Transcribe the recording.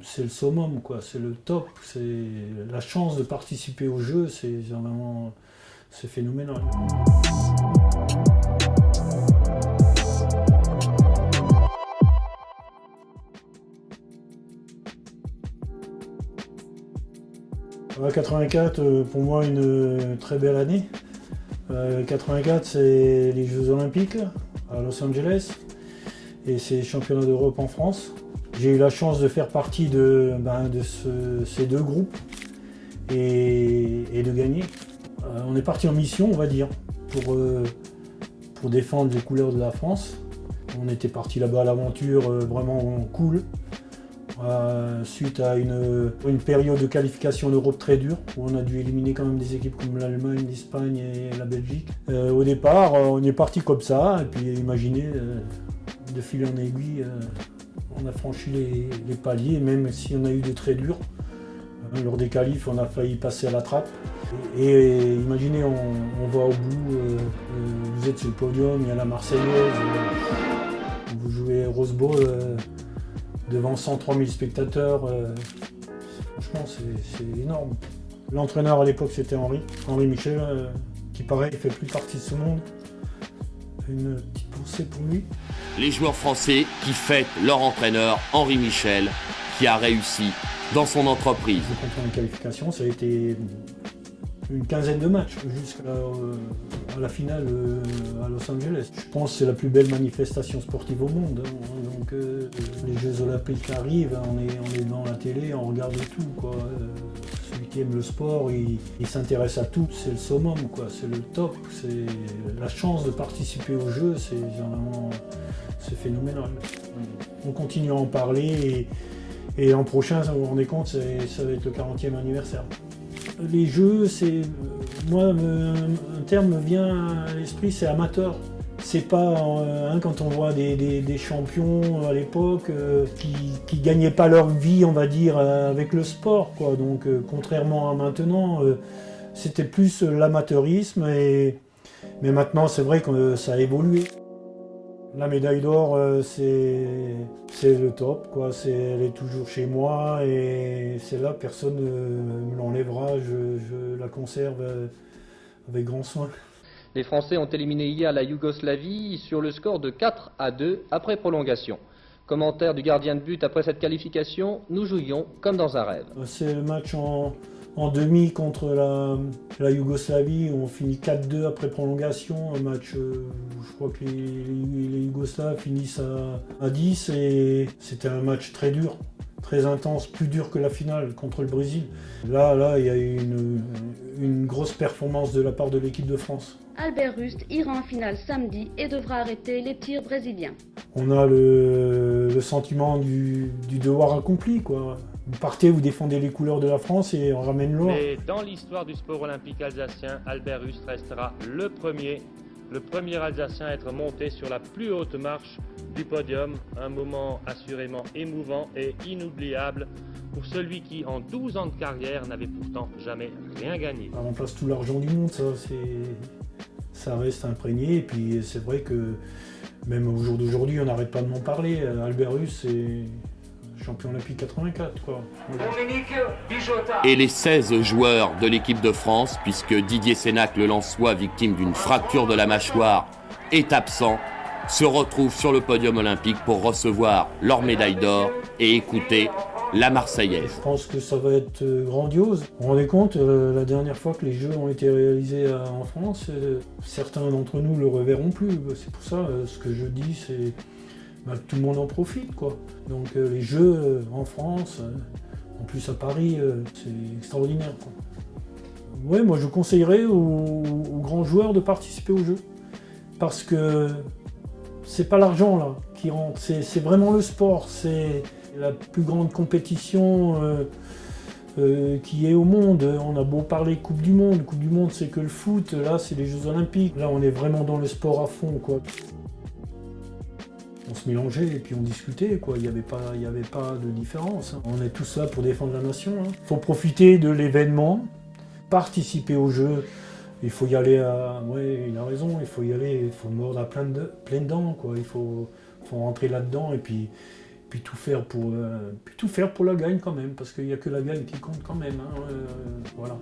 C'est le summum, quoi. C'est le top. C'est la chance de participer au jeu, c'est vraiment, c'est phénoménal. Ouais, 84, pour moi, une très belle année. 84, c'est les Jeux Olympiques à Los Angeles et c'est les championnats d'Europe en France. J'ai eu la chance de faire partie ces deux groupes et de gagner. On est parti en mission, on va dire, pour défendre les couleurs de la France. On était parti là-bas à l'aventure vraiment cool. Suite à une période de qualification en Europe très dure, où on a dû éliminer quand même des équipes comme l'Allemagne, l'Espagne et la Belgique. Au départ, on est parti comme ça, et puis imaginez, de fil en aiguille, on a franchi les paliers, même si on a eu de très durs. Lors des qualifs, on a failli passer à la trappe. Et imaginez, on va au bout, vous êtes sur le podium, il y a la Marseillaise, vous jouez Rose Bowl devant 103 000 spectateurs. Franchement, c'est énorme. L'entraîneur à l'époque, c'était Henri Michel, qui pareil, fait plus partie de ce monde. Une petite pensée pour lui. Les joueurs français qui fêtent leur entraîneur Henri Michel, qui a réussi dans son entreprise. Le contrôle de qualification, ça a été une quinzaine de matchs jusqu'à la finale à Los Angeles. Je pense que c'est la plus belle manifestation sportive au monde. Donc les Jeux Olympiques arrivent, on est dans la télé, on regarde tout, quoi. Celui qui aime le sport, il s'intéresse à tout. C'est le summum, quoi. C'est le top. C'est la chance de participer au jeu, c'est phénoménal. On continue à en parler et l'an prochain, vous vous rendez compte, ça va être le 40e anniversaire. Les jeux, moi, un terme me vient à l'esprit, c'est amateur. C'est pas, quand on voit des champions à l'époque qui gagnaient pas leur vie, on va dire, avec le sport, quoi. Donc, contrairement à maintenant, c'était plus l'amateurisme. Mais maintenant, c'est vrai que ça a évolué. La médaille d'or, c'est le top, quoi. Elle est toujours chez moi et c'est là, personne ne me l'enlèvera. Je la conserve avec grand soin. Les Français ont éliminé hier la Yougoslavie sur le score de 4-2 après prolongation. Commentaire du gardien de but après cette qualification: nous jouions comme dans un rêve. C'est le match en demi contre la Yougoslavie où on finit 4-2 après prolongation. Un match où je crois que les Yougoslaves finissent à 10 et c'était un match très dur, très intense, plus dur que la finale contre le Brésil. Là, il y a eu une grosse performance de la part de l'équipe de France. Albert Rust ira en finale samedi et devra arrêter les tirs brésiliens. On a le sentiment du devoir accompli, quoi. Vous partez, vous défendez les couleurs de la France et on ramène l'or. Mais dans l'histoire du sport olympique alsacien, Albert Rust restera le premier Alsacien à être monté sur la plus haute marche du podium. Un moment assurément émouvant et inoubliable pour celui qui, en 12 ans de carrière, n'avait pourtant jamais rien gagné. Ça remplace tout l'argent du monde, ça reste imprégné. Et puis c'est vrai que même au jour d'aujourd'hui, on n'arrête pas de m'en parler. Albert Rust, c'est champion olympique 84, quoi. Et les 16 joueurs de l'équipe de France, puisque Didier Sénac, le Lensois, victime d'une fracture de la mâchoire, est absent, se retrouvent sur le podium olympique pour recevoir leur médaille d'or et écouter la Marseillaise. Je pense que ça va être grandiose. Vous vous rendez compte, la dernière fois que les Jeux ont été réalisés en France, certains d'entre nous ne le reverront plus. C'est pour ça, ce que je dis, c'est que tout le monde en profite, quoi. Donc les Jeux en France, en plus à Paris, c'est extraordinaire, quoi. Ouais, moi je conseillerais aux grands joueurs de participer aux Jeux. Parce que c'est pas l'argent là qui rentre, c'est vraiment le sport. C'est la plus grande compétition qui est au monde. On a beau parler Coupe du Monde c'est que le foot, là c'est les Jeux Olympiques. Là on est vraiment dans le sport à fond, quoi. On se mélangeait et puis on discutait, quoi. Il n'y avait pas de différence, hein. On est tous là pour défendre la nation, hein. Il faut profiter de l'événement, participer au jeu. Il faut y aller ouais, il a raison, il faut y aller, il faut mordre à plein dents, quoi. Il faut rentrer là-dedans et puis puis tout faire pour la gagne quand même, parce qu'il n'y a que la gagne qui compte quand même. Hein, voilà.